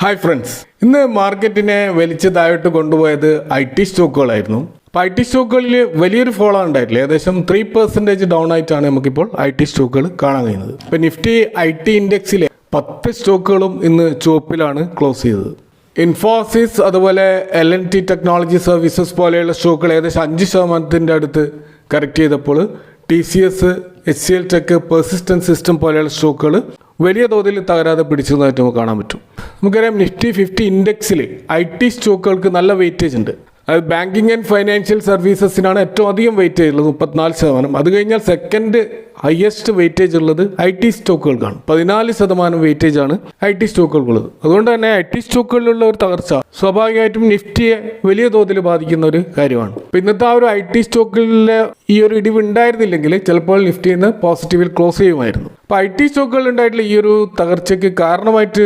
Hi friends, ഇന്ന് മാർക്കറ്റിനെ വലിച്ചു താഴോട്ട് കൊണ്ടുപോയത് IT സ്റ്റോക്കുകളായിരുന്നു. അപ്പോൾ IT സ്റ്റോക്കുകളിൽ വലിയൊരു ഫോളോ ഉണ്ടായിട്ടില്ല. ഏകദേശം 3% ഡൗൺ ആയിട്ടാണ് നമുക്കിപ്പോൾ IT സ്റ്റോക്കുകൾ കാണാൻ കഴിയുന്നത്. ഇപ്പോൾ നിഫ്റ്റി IT ഇൻഡെക്സിലെ 10 സ്റ്റോക്കുകളും ഇന്ന് ചുവപ്പിലാണ് ക്ലോസ് ചെയ്തത്. ഇൻഫോസിസ് അതുപോലെ L&T ടെക്നോളജി സർവീസസ് പോലെയുള്ള സ്റ്റോക്കുകൾ ഏകദേശം 5% അടുത്ത് കറക്റ്റ് ചെയ്തപ്പോൾ TCS, HCL tech, persistent system പോലെയുള്ള സ്റ്റോക്കുകൾ വലിയ തോതിൽ തകരാതെ പിടിച്ചതായിട്ട് നമുക്ക് കാണാൻ പറ്റും. നമുക്കറിയാം നിഫ്റ്റി 50 ഇൻഡെക്സിൽ IT സ്റ്റോക്കുകൾക്ക് നല്ല വെയിറ്റേജ് ഉണ്ട്. അത് ബാങ്കിങ് ആൻഡ് ഫൈനാൻഷ്യൽ സർവീസസിനാണ് ഏറ്റവും അധികം വെയിറ്റേജ് ഉള്ളത്, 34%. അത് കഴിഞ്ഞാൽ സെക്കൻഡ് ഹയസ്റ്റ് വെയിറ്റേജ് ഉള്ളത് IT സ്റ്റോക്കുകൾക്കാണ്. 14% വെയിറ്റേജ് ആണ് IT സ്റ്റോക്കുകൾക്കുള്ളത്. അതുകൊണ്ട് തന്നെ IT സ്റ്റോക്കുകളിലുള്ള ഒരു തകർച്ച സ്വാഭാവികമായിട്ടും നിഫ്റ്റിയെ വലിയ തോതിൽ ബാധിക്കുന്ന ഒരു കാര്യമാണ്. അപ്പോൾ ഇന്നത്തെ ആ ഒരു IT സ്റ്റോക്കുകളിലെ ഈ ഒരു ഇടിവ് ഉണ്ടായിരുന്നില്ലെങ്കിൽ ചിലപ്പോൾ നിഫ്റ്റിയിൽ നിന്ന് പോസിറ്റീവിൽ ക്ലോസ് ചെയ്യുമായിരുന്നു. അപ്പോൾ IT സ്റ്റോക്കുകളിൽ ഉണ്ടായിട്ടുള്ള ഈ ഒരു തകർച്ചയ്ക്ക് കാരണമായിട്ട്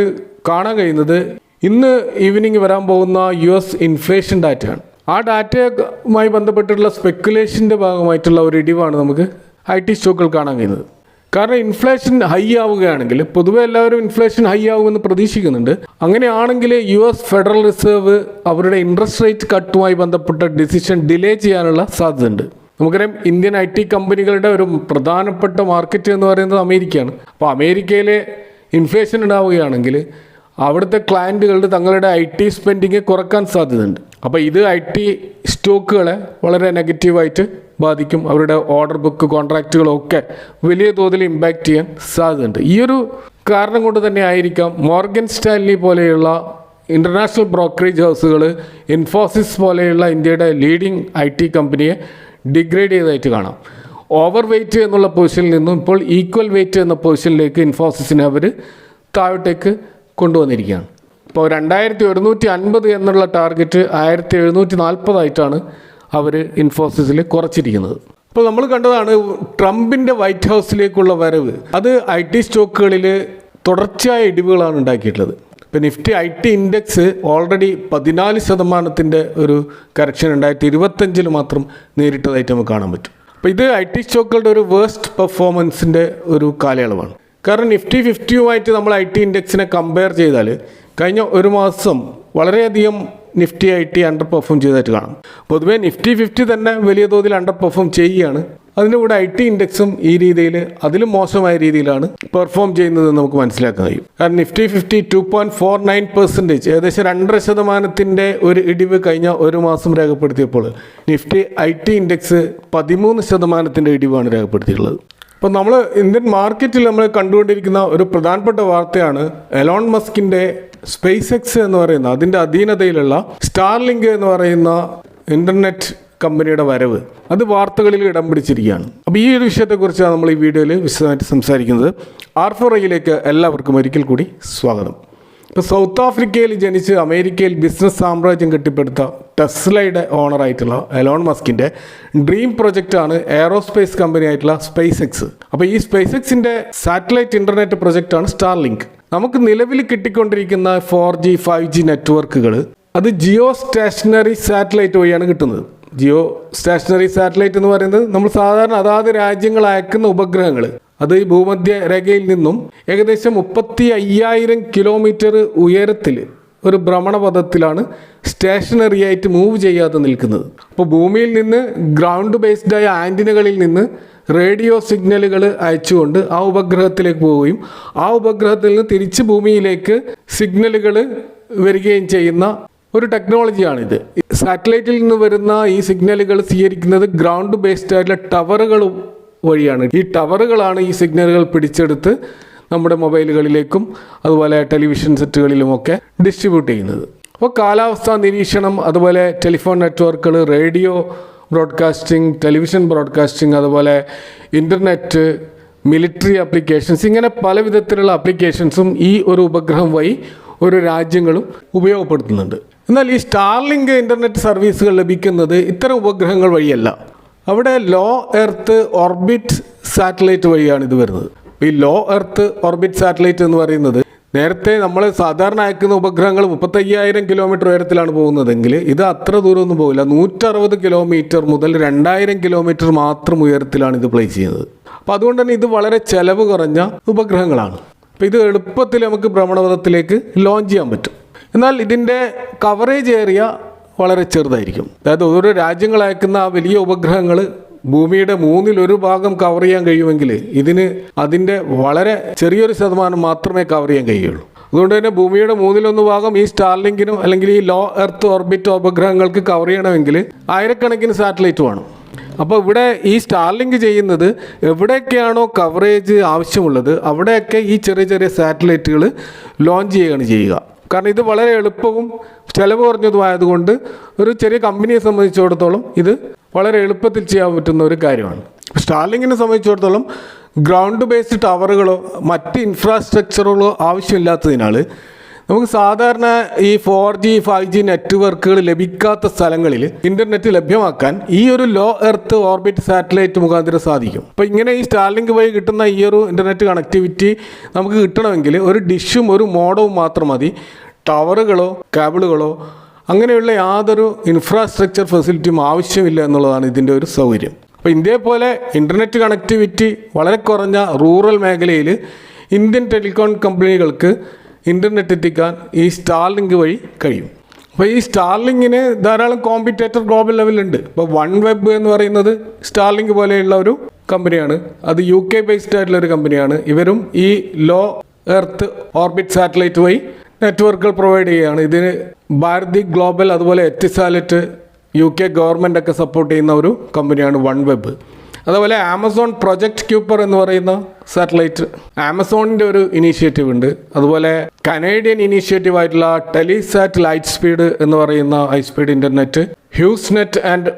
കാണാൻ കഴിയുന്നത് ഇന്ന് ഈവനിങ് വരാൻ പോകുന്ന US ഇൻഫ്ലേഷൻ ഡാറ്റയാണ്. ആ ഡാറ്റയുമായി ബന്ധപ്പെട്ടുള്ള സ്പെക്കുലേഷൻ്റെ ഭാഗമായിട്ടുള്ള ഒരു ഇടിവാണ് നമുക്ക് IT സ്റ്റോക്കുകൾ കാണാൻ കഴിയുന്നത്. കാരണം ഇൻഫ്ലേഷൻ ഹൈ ആവുകയാണെങ്കിൽ, പൊതുവെ എല്ലാവരും ഇൻഫ്ലേഷൻ ഹൈ ആവുമെന്ന് പ്രതീക്ഷിക്കുന്നുണ്ട്. അങ്ങനെയാണെങ്കിൽ US ഫെഡറൽ റിസർവ് അവരുടെ ഇൻട്രസ്റ്റ് റേറ്റ് കട്ടുമായി ബന്ധപ്പെട്ട ഡിസിഷൻ ഡിലേ ചെയ്യാനുള്ള സാധ്യതയുണ്ട്. നമുക്കറിയാം ഇന്ത്യൻ IT കമ്പനികളുടെ ഒരു പ്രധാനപ്പെട്ട മാർക്കറ്റ് എന്ന് പറയുന്നത് അമേരിക്കയാണ്. അപ്പോൾ അമേരിക്കയിലെ ഇൻഫ്ലേഷൻ ഉണ്ടാവുകയാണെങ്കിൽ അവിടുത്തെ ക്ലയൻറ്റുകളുടെ തങ്ങളുടെ IT സ്പെൻഡിങ് കുറക്കാൻ സാധ്യതയുണ്ട്. അപ്പോൾ ഇത് IT സ്റ്റോക്കുകളെ വളരെ നെഗറ്റീവായിട്ട് ബാധിക്കും. അവരുടെ ഓർഡർ ബുക്ക്, കോൺട്രാക്റ്റുകളൊക്കെ വലിയ തോതിൽ ഇമ്പാക്റ്റ് ചെയ്യാൻ സാധ്യതയുണ്ട്. ഈ ഒരു കാരണം കൊണ്ട് തന്നെ ആയിരിക്കാം മോർഗൻ സ്റ്റാൻലി പോലെയുള്ള ഇൻ്റർനാഷണൽ ബ്രോക്കറേജ് ഹൗസുകൾ ഇൻഫോസിസ് പോലെയുള്ള ഇന്ത്യയുടെ ലീഡിങ് IT കമ്പനിയെ ഡിഗ്രേഡ് ചെയ്തതായിട്ട് കാണാം. ഓവർ വെയ്റ്റ് എന്നുള്ള പൊസിഷനിൽ നിന്നും ഇപ്പോൾ ഈക്വൽ വെയ്റ്റ് എന്ന പൊസിഷനിലേക്ക് ഇൻഫോസിസിനെ അവർ താഴോട്ടേക്ക് കൊണ്ടുവന്നിരിക്കുകയാണ്. ഇപ്പോൾ 2150 എന്നുള്ള ടാർഗറ്റ് 1740 അവർ ഇൻഫോസിസിൽ കുറച്ചിരിക്കുന്നത്. അപ്പോൾ നമ്മൾ കണ്ടതാണ് ട്രംപിൻ്റെ വൈറ്റ് ഹൗസിലേക്കുള്ള വരവ്. അത് IT സ്റ്റോക്കുകളിൽ തുടർച്ചയായ ഇടിവുകളാണ് ഉണ്ടാക്കിയിട്ടുള്ളത്. ഇപ്പോൾ നിഫ്റ്റി IT ഇൻഡെക്സ് ഓൾറെഡി 14% ഒരു കറക്ഷൻ 2025 മാത്രം നേരിട്ടതായിട്ട് നമുക്ക് കാണാൻ പറ്റും. അപ്പോൾ ഇത് IT സ്റ്റോക്കുകളുടെ ഒരു വേഴ്സ്റ്റ് പെർഫോമൻസിൻ്റെ ഒരു കാലയളവാണ്. കാരണം നിഫ്റ്റി 50യുമായിട്ട് നമ്മൾ IT ഇൻഡെക്സിനെ കമ്പയർ ചെയ്താൽ കഴിഞ്ഞ ഒരു മാസം വളരെയധികം നിഫ്റ്റി IT അണ്ടർ പെർഫോം ചെയ്തതായിട്ട് കാണാം. പൊതുവേ നിഫ്റ്റി 50 തന്നെ വലിയ തോതിൽ അണ്ടർ പെർഫോം ചെയ്യുകയാണ്. അതിൻ്റെ കൂടെ IT ഇൻഡെക്സും ഈ രീതിയിൽ അതിലും മോശമായ രീതിയിലാണ് പെർഫോം ചെയ്യുന്നതെന്ന് നമുക്ക് മനസ്സിലാക്കാൻ കഴിയും. കാരണം നിഫ്റ്റി 50 2.49%, ഏകദേശം 2.5% ഒരു ഇടിവ് കഴിഞ്ഞ ഒരു മാസം രേഖപ്പെടുത്തിയപ്പോൾ നിഫ്റ്റി IT ഇൻഡെക്സ് 13% ഇടിവാണ് രേഖപ്പെടുത്തിയിട്ടുള്ളത്. അപ്പോൾ നമ്മൾ ഇന്ത്യൻ മാർക്കറ്റിൽ നമ്മൾ കണ്ടുകൊണ്ടിരിക്കുന്ന ഒരു പ്രധാനപ്പെട്ട വാർത്തയാണ് എലോൺ മസ്കിൻ്റെ SpaceX എന്ന് പറയുന്ന അതിൻ്റെ അധീനതയിലുള്ള സ്റ്റാർലിങ്ക് എന്ന് പറയുന്ന ഇൻ്റർനെറ്റ് കമ്പനിയുടെ വരവ്. അത് വാർത്തകളിൽ ഇടം പിടിച്ചിരിക്കുകയാണ്. അപ്പോൾ ഈ ഒരു വിഷയത്തെക്കുറിച്ചാണ് നമ്മൾ ഈ വീഡിയോയിൽ വിശദമായിട്ട് സംസാരിക്കുന്നത്. R4iലേക്ക് എല്ലാവർക്കും ഒരിക്കൽ കൂടി സ്വാഗതം. ഇപ്പോൾ സൗത്ത് ആഫ്രിക്കയിൽ ജനിച്ച് അമേരിക്കയിൽ ബിസിനസ് സാമ്രാജ്യം കെട്ടിപ്പടുത്ത ടെസ്ലയുടെ ഓണറായിട്ടുള്ള എലോൺ മസ്കിൻ്റെ ഡ്രീം പ്രൊജക്റ്റാണ് എയറോസ്പേസ് കമ്പനി ആയിട്ടുള്ള SpaceX. അപ്പോൾ ഈ SpaceXൻ്റെ സാറ്റലൈറ്റ് ഇൻ്റർനെറ്റ് പ്രൊജക്റ്റാണ് സ്റ്റാർലിങ്ക്. നമുക്ക് നിലവിൽ കിട്ടിക്കൊണ്ടിരിക്കുന്ന 4G 5G നെറ്റ്വർക്കുകൾ അത് ജിയോ സ്റ്റേഷനറി സാറ്റലൈറ്റ് വഴിയാണ് കിട്ടുന്നത്. ജിയോ സ്റ്റേഷനറി സാറ്റലൈറ്റ് എന്ന് പറയുന്നത് നമ്മൾ സാധാരണ അതാത് രാജ്യങ്ങൾ അയക്കുന്ന ഉപഗ്രഹങ്ങൾ, അത് ഈ ഭൂമധ്യ രേഖയിൽ നിന്നും ഏകദേശം 35,000 കിലോമീറ്റർ ഉയരത്തിൽ ഒരു ഭ്രമണപഥത്തിലാണ് സ്റ്റേഷനറി ആയിട്ട് മൂവ് ചെയ്യാതെ നിൽക്കുന്നത്. അപ്പോൾ ഭൂമിയിൽ നിന്ന് ഗ്രൗണ്ട് ബേസ്ഡായ ആൻറ്റിനകളിൽ നിന്ന് റേഡിയോ സിഗ്നലുകൾ അയച്ചുകൊണ്ട് ആ ഉപഗ്രഹത്തിലേക്ക് പോവുകയും ആ ഉപഗ്രഹത്തിൽ നിന്ന് തിരിച്ച് ഭൂമിയിലേക്ക് സിഗ്നലുകൾ വരികയും ചെയ്യുന്ന ഒരു ടെക്നോളജിയാണിത്. സാറ്റലൈറ്റിൽ നിന്ന് വരുന്ന ഈ സിഗ്നലുകൾ സ്വീകരിക്കുന്നത് ഗ്രൗണ്ട് ബേസ്ഡ് ആയിട്ടുള്ള ടവറുകൾ വഴിയാണ്. ഈ ടവറുകളാണ് ഈ സിഗ്നലുകൾ പിടിച്ചെടുത്ത് നമ്മുടെ മൊബൈലുകളിലേക്കും അതുപോലെ ടെലിവിഷൻ സെറ്റുകളിലുമൊക്കെ ഡിസ്ട്രിബ്യൂട്ട് ചെയ്യുന്നത്. അപ്പോൾ കാലാവസ്ഥാ നിരീക്ഷണം, അതുപോലെ ടെലിഫോൺ നെറ്റ്വർക്കുകൾ, റേഡിയോ ബ്രോഡ്കാസ്റ്റിംഗ്, ടെലിവിഷൻ ബ്രോഡ്കാസ്റ്റിംഗ്, അതുപോലെ ഇൻ്റർനെറ്റ്, മിലിറ്ററി ആപ്ലിക്കേഷൻസ്, ഇങ്ങനെ പല വിധത്തിലുള്ള ആപ്ലിക്കേഷൻസും ഈ ഒരു ഉപഗ്രഹം വഴി ഒരു രാജ്യങ്ങളും ഉപയോഗപ്പെടുത്തുന്നുണ്ട്. എന്നാൽ ഈ സ്റ്റാർലിങ്ക് ഇൻ്റർനെറ്റ് സർവീസുകൾ ലഭിക്കുന്നത് ഇത്തരം ഉപഗ്രഹങ്ങൾ വഴിയല്ല. അവിടെ ലോ എർത്ത് ഓർബിറ്റ് സാറ്റലൈറ്റ് വഴിയാണ് ഇത് വരുന്നത്. ഈ ലോ എർത്ത് ഓർബിറ്റ് സാറ്റലൈറ്റ് എന്ന് പറയുന്നത് നേരത്തെ നമ്മൾ സാധാരണ അയക്കുന്ന ഉപഗ്രഹങ്ങൾ 35,000 കിലോമീറ്റർ ഉയരത്തിലാണ് പോകുന്നതെങ്കിൽ ഇത് അത്ര ദൂരമൊന്നും പോകില്ല. 160 കിലോമീറ്റർ മുതൽ 2,000 കിലോമീറ്റർ മാത്രം ഉയരത്തിലാണ് ഇത് പ്ലേസ് ചെയ്യുന്നത്. അപ്പോൾ അതുകൊണ്ട് തന്നെ ഇത് വളരെ ചെലവ് കുറഞ്ഞ ഉപഗ്രഹങ്ങളാണ്. അപ്പോൾ ഇത് എളുപ്പത്തിൽ നമുക്ക് ഭ്രമണപഥത്തിലേക്ക് ലോഞ്ച് ചെയ്യാൻ പറ്റും. എന്നാൽ ഇതിൻ്റെ കവറേജ് ഏരിയ വളരെ ചെറുതായിരിക്കും. അതായത് ഓരോ രാജ്യങ്ങൾ അയക്കുന്ന ആ വലിയ ഉപഗ്രഹങ്ങൾ ഭൂമിയുടെ 1/3 കവർ ചെയ്യാൻ കഴിയുമെങ്കിൽ ഇതിന് അതിൻ്റെ വളരെ ചെറിയൊരു ശതമാനം മാത്രമേ കവർ ചെയ്യാൻ കഴിയുള്ളൂ. അതുകൊണ്ട് തന്നെ ഭൂമിയുടെ 1/3 ഈ സ്റ്റാർലിങ്കിനും അല്ലെങ്കിൽ ഈ ലോ എർത്ത് ഓർബിറ്റ് ഉപഗ്രഹങ്ങൾക്ക് കവർ ചെയ്യണമെങ്കിൽ ആയിരക്കണക്കിന് സാറ്റലൈറ്റ് വേണം. അപ്പോൾ ഇവിടെ ഈ സ്റ്റാർലിങ്ക് ചെയ്യുന്നത് എവിടെയൊക്കെയാണോ കവറേജ് ആവശ്യമുള്ളത് അവിടെയൊക്കെ ഈ ചെറിയ ചെറിയ സാറ്റലൈറ്റുകൾ ലോഞ്ച് ചെയ്യുകയാണ് ചെയ്യുക. കാരണം ഇത് വളരെ എളുപ്പവും ചിലവ് കുറഞ്ഞതുമായതുകൊണ്ട് ഒരു ചെറിയ കമ്പനിയെ സംബന്ധിച്ചിടത്തോളം ഇത് വളരെ എളുപ്പത്തിൽ ചെയ്യാൻ പറ്റുന്ന ഒരു കാര്യമാണ്. സ്റ്റാർലിങ്കിനെ സംബന്ധിച്ചിടത്തോളം ഗ്രൗണ്ട് ബേസ്ഡ് ടവറുകളോ മറ്റ് ഇൻഫ്രാസ്ട്രക്ചറുകളോ ആവശ്യമില്ലാത്തതിനാൽ നമുക്ക് സാധാരണ ഈ 4G 5G നെറ്റ്വർക്കുകൾ ലഭിക്കാത്ത സ്ഥലങ്ങളിൽ ഇൻ്റർനെറ്റ് ലഭ്യമാക്കാൻ ഈ ഒരു ലോ എർത്ത് ഓർബിറ്റ് സാറ്റലൈറ്റ് മുഖാന്തരം സാധിക്കും. അപ്പോൾ ഇങ്ങനെ ഈ സ്റ്റാർലിങ്ക് വഴി കിട്ടുന്ന ഈ ഒരു ഇൻ്റർനെറ്റ് കണക്ടിവിറ്റി നമുക്ക് കിട്ടണമെങ്കിൽ ഒരു ഡിഷും ഒരു മോഡവും മാത്രം മതി. ടവറുകളോ കേബിളുകളോ അങ്ങനെയുള്ള യാതൊരു ഇൻഫ്രാസ്ട്രക്ചർ ഫെസിലിറ്റിയും ആവശ്യമില്ല എന്നുള്ളതാണ് ഇതിൻ്റെ ഒരു സൗകര്യം. അപ്പോൾ ഇന്ത്യയെ പോലെ ഇൻ്റർനെറ്റ് കണക്ടിവിറ്റി വളരെ കുറഞ്ഞ റൂറൽ മേഖലയിൽ ഇന്ത്യൻ ടെലികോം കമ്പനികൾക്ക് ഇൻ്റർനെറ്റ് എത്തിക്കാൻ ഈ സ്റ്റാർലിങ്ക് വഴി കഴിയും. അപ്പോൾ ഈ സ്റ്റാർലിങ്കിന് ധാരാളം കോമ്പറ്റേറ്റർ ഗ്ലോബൽ ലെവലുണ്ട്. ഇപ്പോൾ വൺ വെബ് എന്ന് പറയുന്നത് സ്റ്റാർലിങ്ക് പോലെയുള്ള ഒരു കമ്പനിയാണ്. അത് UK ബേസ്ഡ് ആയിട്ടുള്ള ഒരു കമ്പനിയാണ്. ഇവരും ഈ ലോ എർത്ത് ഓർബിറ്റ് സാറ്റലൈറ്റ് വഴി നെറ്റ്വർക്കുകൾ പ്രൊവൈഡ് ചെയ്യുകയാണ്. ഇതിന് ഭാരതി ഗ്ലോബൽ അതുപോലെ എറ്റിസാലറ്റ് UK ഗവൺമെൻറ് ഒക്കെ സപ്പോർട്ട് ചെയ്യുന്ന ഒരു കമ്പനിയാണ് വൺ വെബ്. അതുപോലെ ആമസോൺ പ്രൊജക്റ്റ് ക്യൂപ്പർ എന്ന് പറയുന്ന സാറ്റലൈറ്റ് ആമസോണിൻ്റെ ഒരു ഇനീഷ്യേറ്റീവ് ഉണ്ട്. അതുപോലെ കനേഡിയൻ ഇനീഷ്യേറ്റീവ് ആയിട്ടുള്ള ടെലിസാറ്റ് ലൈറ്റ് സ്പീഡ് എന്ന് പറയുന്ന ഹൈസ്പീഡ് ഇൻ്റർനെറ്റ്, ഹ്യൂസ്നെറ്റ് ആൻഡ്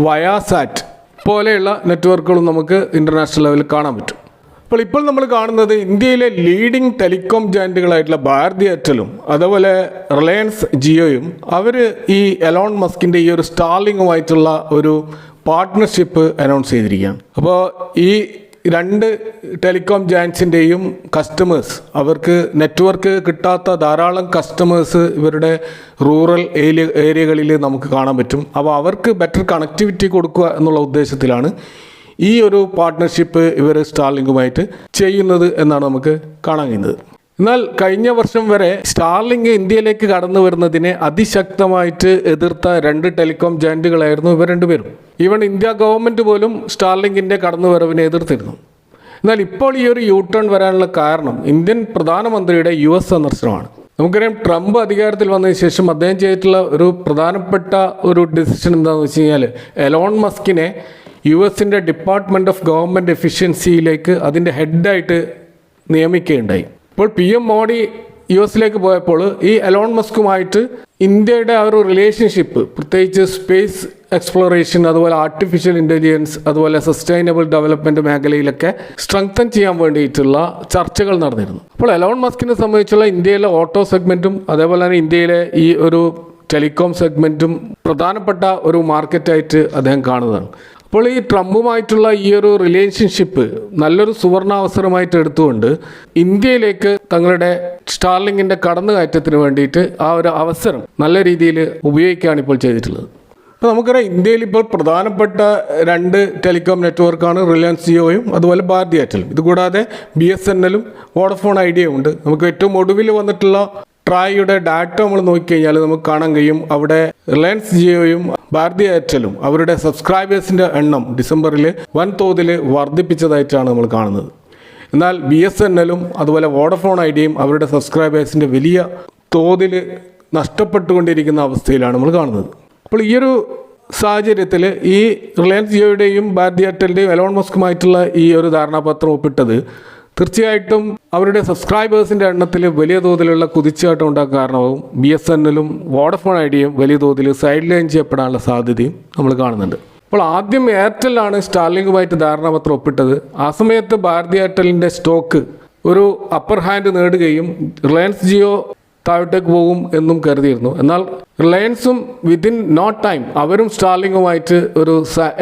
വയാസാറ്റ് പോലെയുള്ള നെറ്റ്വർക്കുകളും നമുക്ക് ഇൻ്റർനാഷണൽ ലെവലിൽ കാണാൻ പറ്റും. ഇപ്പോൾ നമ്മൾ കാണുന്നത് ഇന്ത്യയിലെ ലീഡിംഗ് ടെലികോം ജയൻറ്റുകളായിട്ടുള്ള ഭാരതി എയർടെലും അതുപോലെ റിലയൻസ് ജിയോയും അവർ ഈ എലോൺ മസ്കിൻ്റെ ഈ ഒരു സ്റ്റാർലിങ്ങുമായിട്ടുള്ള ഒരു പാർട്ട്ണർഷിപ്പ് അനൗൺസ് ചെയ്തിരിക്കുകയാണ്. അപ്പോൾ ഈ രണ്ട് ടെലികോം ജയൻസിൻ്റെയും കസ്റ്റമേഴ്സ്, അവർക്ക് നെറ്റ്വർക്ക് കിട്ടാത്ത ധാരാളം കസ്റ്റമേഴ്സ് ഇവരുടെ റൂറൽ ഏരിയകളിൽ നമുക്ക് കാണാൻ പറ്റും. അപ്പോൾ അവർക്ക് ബെറ്റർ കണക്ടിവിറ്റി കൊടുക്കുക എന്നുള്ള ഉദ്ദേശത്തിലാണ് ഈ ഒരു പാർട്ട്ണർഷിപ്പ് ഇവർ സ്റ്റാർലിങ്കുമായിട്ട് ചെയ്യുന്നത് എന്നാണ് നമുക്ക് കാണാൻ കഴിയുന്നത്. എന്നാൽ കഴിഞ്ഞ വർഷം വരെ സ്റ്റാർലിങ്ക് ഇന്ത്യയിലേക്ക് കടന്നു വരുന്നതിനെ അതിശക്തമായിട്ട് എതിർത്ത രണ്ട് ടെലികോം ജയൻറ്റുകളായിരുന്നു ഇവർ രണ്ടുപേരും. ഈവൻ ഇന്ത്യ ഗവൺമെൻറ് പോലും സ്റ്റാർലിങ്കിൻ്റെ കടന്നുവരവിനെ എതിർത്തിരുന്നു. എന്നാൽ ഇപ്പോൾ ഈ ഒരു യൂട്ടേൺ വരാനുള്ള കാരണം ഇന്ത്യൻ പ്രധാനമന്ത്രിയുടെ US സന്ദർശനമാണ്. നമുക്കറിയാം, ട്രംപ് അധികാരത്തിൽ വന്നതിന് ശേഷം അദ്ദേഹം ചെയ്തിട്ടുള്ള ഒരു പ്രധാനപ്പെട്ട ഒരു ഡിസിഷൻ എന്താണെന്ന് വെച്ച് കഴിഞ്ഞാൽ എലോൺ മസ്കിനെ US ഡിപ്പാർട്ട്മെൻറ്റ് ഓഫ് ഗവൺമെൻറ് എഫിഷ്യൻസിയിലേക്ക് അതിൻ്റെ ഹെഡായിട്ട് നിയമിക്കുകയുണ്ടായി. ഇപ്പോൾ PM മോഡി US പോയപ്പോൾ ഈ എലോൺ മസ്കുമായിട്ട് ഇന്ത്യയുടെ ആ ഒരു റിലേഷൻഷിപ്പ്, പ്രത്യേകിച്ച് സ്പേസ് എക്സ്പ്ലോറേഷൻ, അതുപോലെ ആർട്ടിഫിഷ്യൽ ഇൻ്റലിജൻസ്, അതുപോലെ സസ്റ്റൈനബിൾ ഡെവലപ്മെൻറ്റ് മേഖലയിലൊക്കെ സ്ട്രെങ്തൻ ചെയ്യാൻ വേണ്ടിയിട്ടുള്ള ചർച്ചകൾ നടന്നിരുന്നു. അപ്പോൾ എലോൺ മസ്കിനെ സംബന്ധിച്ചുള്ള ഇന്ത്യയിലെ ഓട്ടോ സെഗ്മെൻറ്റും അതേപോലെ തന്നെ ഇന്ത്യയിലെ ഈ ഒരു ടെലികോം സെഗ്മെൻറ്റും പ്രധാനപ്പെട്ട ഒരു മാർക്കറ്റായിട്ട് അദ്ദേഹം കാണുന്നതാണ്. അപ്പോൾ ഈ ട്രംപുമായിട്ടുള്ള ഈ ഒരു റിലേഷൻഷിപ്പ് നല്ലൊരു സുവർണാവസരമായിട്ട് എടുത്തുകൊണ്ട് ഇന്ത്യയിലേക്ക് തങ്ങളുടെ സ്റ്റാർലിങ്കിൻ്റെ കടന്നുകയറ്റത്തിന് വേണ്ടിയിട്ട് ആ ഒരു അവസരം നല്ല രീതിയിൽ ഉപയോഗിക്കുകയാണ് ഇപ്പോൾ ചെയ്തിട്ടുള്ളത്. അപ്പോൾ നമുക്കറിയാം, ഇന്ത്യയിൽ ഇപ്പോൾ പ്രധാനപ്പെട്ട രണ്ട് ടെലികോം നെറ്റ്വർക്കാണ് റിലയൻസ് ജിയോയും അതുപോലെ ഭാരതി എയർടെലും. ഇതുകൂടാതെ BSNLും വോഡഫോൺ ഐഡിയയും ഉണ്ട്. നമുക്ക് ഏറ്റവും ഒടുവിൽ വന്നിട്ടുള്ള ട്രായിയുടെ ഡാറ്റ നമ്മൾ നോക്കിക്കഴിഞ്ഞാൽ നമുക്ക് കാണാൻ കഴിയും, അവിടെ റിലയൻസ് ജിയോയും ഭാരതി എയർടെലും അവരുടെ സബ്സ്ക്രൈബേഴ്സിൻ്റെ എണ്ണം ഡിസംബറിൽ വൻതോതിൽ വർദ്ധിപ്പിച്ചതായിട്ടാണ് നമ്മൾ കാണുന്നത്. എന്നാൽ BSNLും അതുപോലെ വോഡഫോൺ ഐഡിയയും അവരുടെ സബ്സ്ക്രൈബേഴ്സിൻ്റെ വലിയ തോതിൽ നഷ്ടപ്പെട്ടുകൊണ്ടിരിക്കുന്ന അവസ്ഥയിലാണ് നമ്മൾ കാണുന്നത്. അപ്പോൾ ഈ ഒരു സാഹചര്യത്തിൽ ഈ റിലയൻസ് ജിയോയുടെയും ഭാരതി എയർടെലിൻ്റെയും എലോൺ മസ്കുമായിട്ടുള്ള ഈ ഒരു ധാരണാപത്രം ഒപ്പിട്ടത് തീർച്ചയായിട്ടും അവരുടെ സബ്സ്ക്രൈബേഴ്സിൻ്റെ എണ്ണത്തിൽ വലിയ തോതിലുള്ള കുതിച്ചാട്ടം ഉണ്ടാക്കാൻ കാരണമാകും. BSNLും വോഡഫോൺ ഐഡിയയും വലിയ തോതിൽ സൈഡ് ലൈൻ ചെയ്യപ്പെടാനുള്ള സാധ്യതയും നമ്മൾ കാണുന്നുണ്ട്. അപ്പോൾ ആദ്യം എയർടെല്ലാണ് സ്റ്റാർലിങ്കുമായിട്ട് ധാരണാപത്രം ഒപ്പിട്ടത്. ആ സമയത്ത് ഭാരതി എയർടെലിൻ്റെ സ്റ്റോക്ക് ഒരു അപ്പർ ഹാൻഡ് നേടുകയും റിലയൻസ് ജിയോ താഴോട്ടേക്ക് പോകും എന്നും കരുതിയിരുന്നു. എന്നാൽ റിലയൻസും വിതിൻ നോ ടൈം അവരും സ്റ്റാർലിങ്ങുമായിട്ട് ഒരു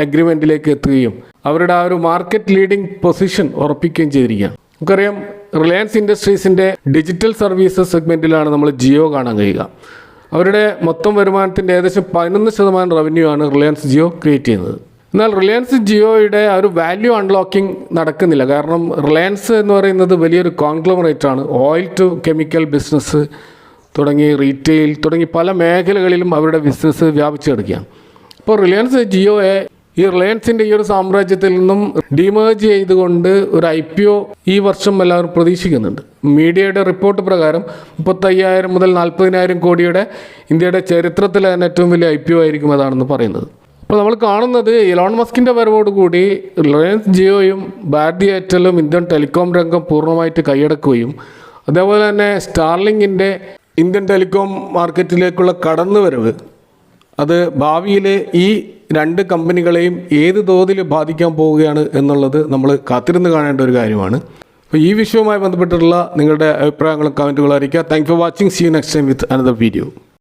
അഗ്രിമെൻറ്റിലേക്ക് എത്തുകയും അവരുടെ ആ ഒരു മാർക്കറ്റ് ലീഡിംഗ് പൊസിഷൻ ഉറപ്പിക്കുകയും ചെയ്തിരിക്കുകയാണ്. നമുക്കറിയാം, റിലയൻസ് ഇൻഡസ്ട്രീസിൻ്റെ ഡിജിറ്റൽ സർവീസസ് സെഗ്മെൻറ്റിലാണ് നമ്മൾ ജിയോ കാണാൻ കഴിയുക. അവരുടെ മൊത്തം വരുമാനത്തിൻ്റെ ഏകദേശം 11% റവന്യൂ ആണ് റിലയൻസ് ജിയോ ക്രിയേറ്റ് ചെയ്യുന്നത്. എന്നാൽ റിലയൻസ് ജിയോയുടെ ആ ഒരു വാല്യൂ അൺലോക്കിംഗ് നടക്കുന്നില്ല. കാരണം റിലയൻസ് എന്ന് പറയുന്നത് വലിയൊരു കോൺഗ്ലോമറേറ്റ് ആണ്. ഓയിൽ ടു കെമിക്കൽ ബിസിനസ്, തുടങ്ങി റീറ്റെയിൽ തുടങ്ങി പല മേഖലകളിലും അവരുടെ ബിസിനസ് വ്യാപിച്ചു കിടക്കുകയാണ്. ഇപ്പോൾ റിലയൻസ് ജിയോയെ ഈ റിലയൻസിൻ്റെ ഈ ഒരു സാമ്രാജ്യത്തിൽ നിന്നും ഡിമേർജ് ചെയ്തുകൊണ്ട് ഒരു IPO ഈ വർഷം എല്ലാവരും പ്രതീക്ഷിക്കുന്നുണ്ട്. മീഡിയയുടെ റിപ്പോർട്ട് പ്രകാരം 35,000 മുതൽ 40,000 കോടിയുടെ ഇന്ത്യയുടെ ചരിത്രത്തിലെ തന്നെ ഏറ്റവും വലിയ IPO ആയിരിക്കും അതാണെന്ന് പറയുന്നത്. അപ്പോൾ നമ്മൾ കാണുന്നത് ഇലോൺ മസ്കിൻ്റെ വരവോടുകൂടി റിലയൻസ് ജിയോയും ഭാരതി എയർടെലും ഇന്ത്യൻ ടെലികോം രംഗം പൂർണ്ണമായിട്ട് കൈയടക്കുകയും അതേപോലെ തന്നെ സ്റ്റാർലിങ്കിൻ്റെ ഇന്ത്യൻ ടെലികോം മാർക്കറ്റിലേക്കുള്ള കടന്നുവരവ് അത് ഭാവിയിൽ ഈ 2 കമ്പനികളെയും ഏത് തോതിൽ ബാധിക്കാൻ പോവുകയാണ് എന്നുള്ളത് നമ്മൾ കാത്തിരുന്ന് കാണേണ്ട ഒരു കാര്യമാണ്. അപ്പോൾ ഈ വിഷയവുമായി ബന്ധപ്പെട്ടുള്ള നിങ്ങളുടെ അഭിപ്രായങ്ങളും കമൻറ്റുകളും അറിയിക്കുക. Thank for watching. See you next time with another video.